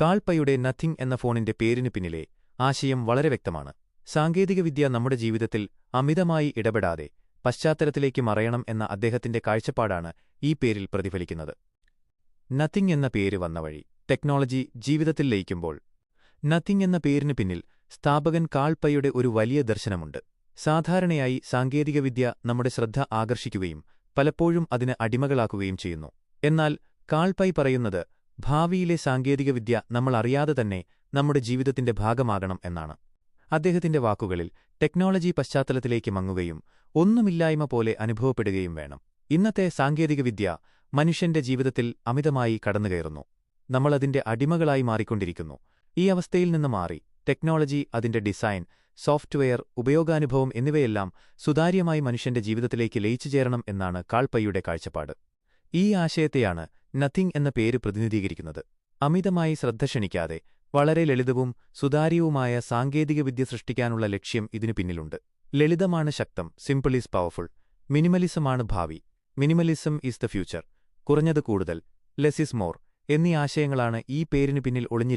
കാൾപൈയുടെ nothing എന്ന ഫോണിന്റെ പേരിനു പിന്നിലെ ആശയം വളരെ വ്യക്തമാണ്. സാങ്കേതികവിദ്യ നമ്മുടെ ജീവിതത്തിൽ അമിതമായി ഇടപെടാതെ പശ്ചാത്തലത്തിലേക്ക് മറയണം എന്ന അദ്ദേഹത്തിന്റെ കാഴ്ചപ്പാടാണ് ഈ പേരിൽ പ്രതിഫലിക്കുന്നത്. നത്തിങ് എന്ന പേര് വന്ന വഴി ടെക്നോളജി ജീവിതത്തിൽ ലയിക്കുമ്പോൾ. നത്തിങ് എന്ന പേരിനു പിന്നിൽ സ്ഥാപകൻ കാൾപൈയുടെ ഒരു വലിയ ദർശനമുണ്ട്. സാധാരണയായി സാങ്കേതികവിദ്യ നമ്മുടെ ശ്രദ്ധ ആകർഷിക്കുകയും പലപ്പോഴും അതിന് അടിമകളാക്കുകയും ചെയ്യുന്നു. എന്നാൽ കാൾപൈ പറയുന്നത് ഭാവിയിലെ സാങ്കേതികവിദ്യ നമ്മൾ അറിയാതെ തന്നെ നമ്മുടെ ജീവിതത്തിന്റെ ഭാഗമാകണം എന്നാണ്. അദ്ദേഹത്തിന്റെ വാക്കുകളിൽ ടെക്നോളജി പശ്ചാത്തലത്തിലേക്ക് മങ്ങുകയും ഒന്നുമില്ലായ്മ പോലെ അനുഭവപ്പെടുകയും വേണം. ഇന്നത്തെ സാങ്കേതികവിദ്യ മനുഷ്യന്റെ ജീവിതത്തിൽ അമിതമായി കടന്നുകയറുന്നു. നമ്മളതിന്റെ അടിമകളായി മാറിക്കൊണ്ടിരിക്കുന്നു. ഈ അവസ്ഥയിൽ നിന്ന് മാറി ടെക്നോളജി, അതിന്റെ ഡിസൈൻ, സോഫ്റ്റ്വെയർ, ഉപയോഗാനുഭവം എന്നിവയെല്ലാം സുതാര്യമായി മനുഷ്യന്റെ ജീവിതത്തിലേക്ക് ലയിച്ചു ചേരണം എന്നാണ് കാൾപൈയുടെ കാഴ്ചപ്പാട്. ഈ ആശയത്തെയാണ് നത്തിങ് എന്ന പേര് പ്രതിനിധീകരിക്കുന്നത്. അമിതമായി ശ്രദ്ധ ക്ഷണിക്കാതെ വളരെ ലളിതവും സുതാര്യവുമായ സാങ്കേതികവിദ്യ സൃഷ്ടിക്കാനുള്ള ലക്ഷ്യം ഇതിനു പിന്നിലുണ്ട്. ലളിതമാണ് ശക്തം, സിംപിൾ ഈസ് പവർഫുൾ. മിനിമലിസമാണ് ഭാവി, മിനിമലിസം ഈസ് ദ ഫ്യൂച്ചർ. കുറഞ്ഞത് കൂടുതൽ, ലെസ് ഈസ് മോർ എന്നീ ആശയങ്ങളാണ് ഈ പേരിനു പിന്നിൽ ഒളിഞ്ഞിരിക്കുന്നത്.